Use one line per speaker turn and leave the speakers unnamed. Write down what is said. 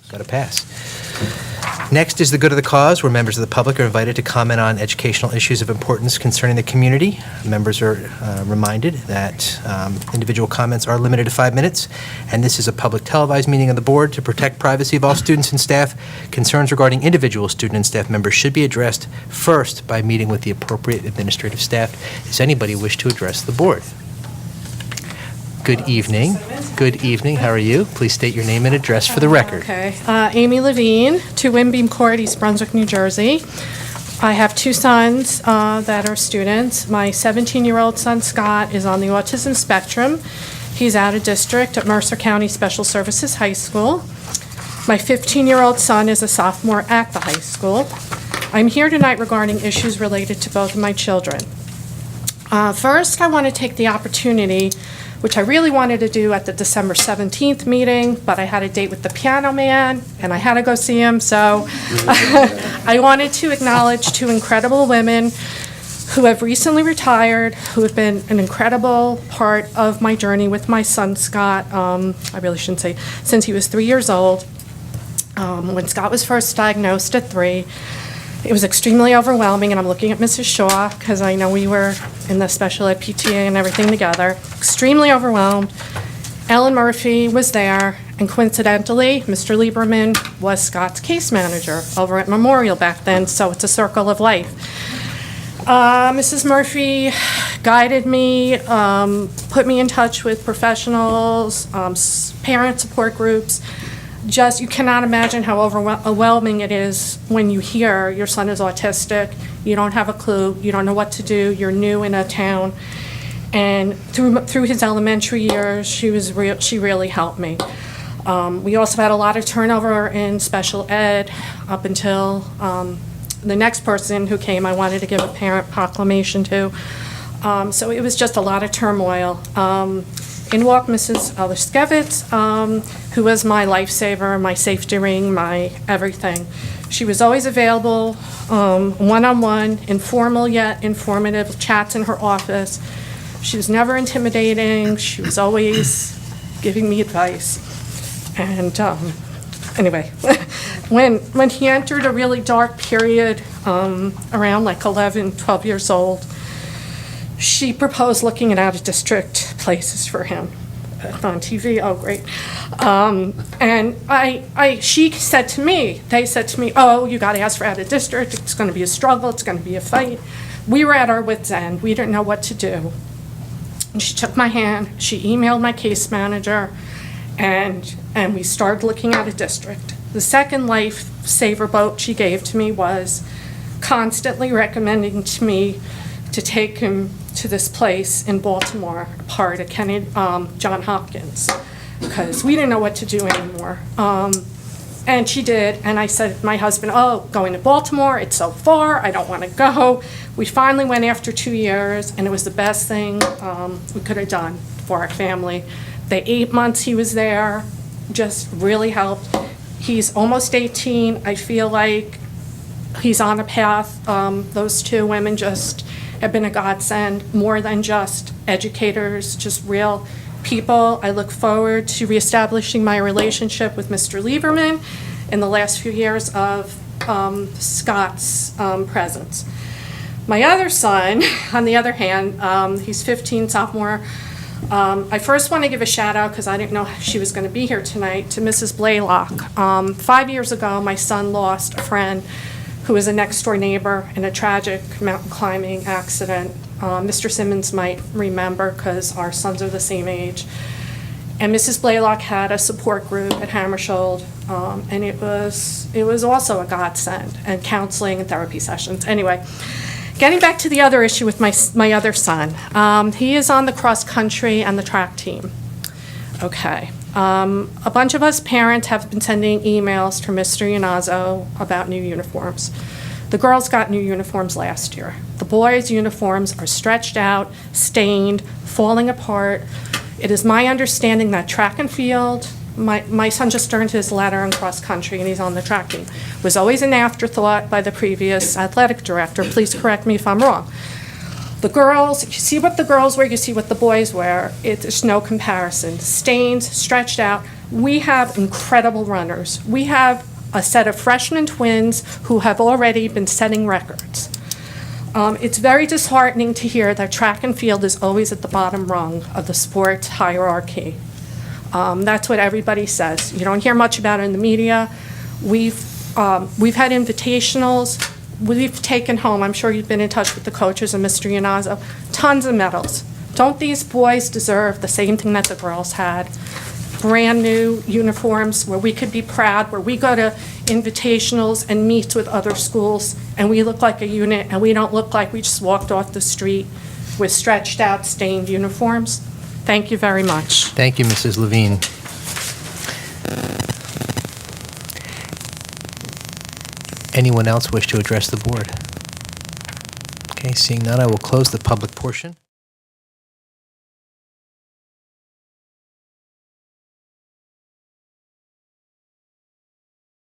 Got to pass. Next is the good of the cause, where members of the public are invited to comment on educational issues of importance concerning the community. Members are reminded that individual comments are limited to 5 minutes, and this is a public televised meeting of the board. To protect privacy of all students and staff, concerns regarding individual student and staff members should be addressed first by meeting with the appropriate administrative staff. Does anybody wish to address the board? Good evening. Good evening. How are you? Please state your name and address for the record.
Okay. Amy Levine, 2 Windbeam Court, East Brunswick, New Jersey. I have 2 sons that are students. My 17-year-old son, Scott, is on the autism spectrum. He's out of district at Mercer County Special Services High School. My 15-year-old son is a sophomore at the high school. I'm here tonight regarding issues related to both of my children. First, I want to take the opportunity, which I really wanted to do at the December 17th meeting, but I had a date with the piano man, and I had to go see him, so I wanted to acknowledge 2 incredible women who have recently retired, who have been an incredible part of my journey with my son, Scott. I really shouldn't say, since he was 3 years old. When Scott was first diagnosed at 3, it was extremely overwhelming, and I'm looking at Mrs. Shaw because I know we were in the special ed PTA and everything together. Extremely overwhelmed. Ellen Murphy was there, and coincidentally, Mr. Lieberman was Scott's case manager over at Memorial back then, so it's a circle of life. Mrs. Murphy guided me, put me in touch with professionals, parent support groups. Just, you cannot imagine how overwhelming it is when you hear your son is autistic, you don't have a clue, you don't know what to do, you're new in a town. And through his elementary years, she really helped me. We also had a lot of turnover in special ed up until the next person who came I wanted to give a parent proclamation to. So it was just a lot of turmoil. In walked Mrs. Oliskevitz, who was my lifesaver, my safety ring, my everything. She was always available, one-on-one, informal yet informative chats in her office. She was never intimidating. She was always giving me advice. And anyway, when he entered a really dark period, around like 11, 12 years old, she proposed looking at out-of-district places for him on TV. Oh, great. And she said to me, they said to me, oh, you got to ask for out-of-district. It's going to be a struggle. It's going to be a fight. We were at our wits' end. We didn't know what to do. And she took my hand. She emailed my case manager, and we started looking at a district. The second lifesaver boat she gave to me was constantly recommending to me to take him to this place in Baltimore, part of John Hopkins, because we didn't know what to do anymore. And she did, and I said to my husband, oh, going to Baltimore, it's so far, I don't want to go. We finally went after 2 years, and it was the best thing we could have done for our family. The 8 months he was there just really helped. He's almost 18. I feel like he's on a path. Those 2 women just have been a godsend, more than just educators, just real people. I look forward to reestablishing my relationship with Mr. Lieberman in the last few years of Scott's presence. My other son, on the other hand, he's 15, sophomore. I first want to give a shout out, because I didn't know she was going to be here tonight, to Mrs. Blaylock. 5 years ago, my son lost a friend who was a next-door neighbor in a tragic mountain climbing accident. Mr. Simmons might remember, because our sons are the same age. And Mrs. Blaylock had a support group at Hammersholt, and it was also a godsend, and counseling and therapy sessions. Anyway, getting back to the other issue with my other son. He is on the cross-country and the track team. Okay. A bunch of us parents have been sending emails to Mr. Iannazzo about new uniforms. The girls got new uniforms last year. The boys' uniforms are stretched out, stained, falling apart. It is my understanding that track and field, my son just earned his letter in cross country and he's on the track team, was always an afterthought by the previous athletic director. Please correct me if I'm wrong. The girls, you see what the girls wear, you see what the boys wear. There's no comparison. Stains, stretched out. We have incredible runners. We have a set of freshman twins who have already been setting records. It's very disheartening to hear that track and field is always at the bottom rung of the sports hierarchy. That's what everybody says. You don't hear much about it in the media. We've had invitationals. We've taken home, I'm sure you've been in touch with the coaches and Mr. Iannazzo, tons of medals. Don't these boys deserve the same thing that the girls had? Brand new uniforms where we could be proud, where we go to invitationals and meet with other schools and we look like a unit and we don't look like we just walked off the street with stretched out stained uniforms. Thank you very much.
Thank you, Mrs. Levine. Anyone else wish to address the board? Okay, seeing none, I will close the public portion.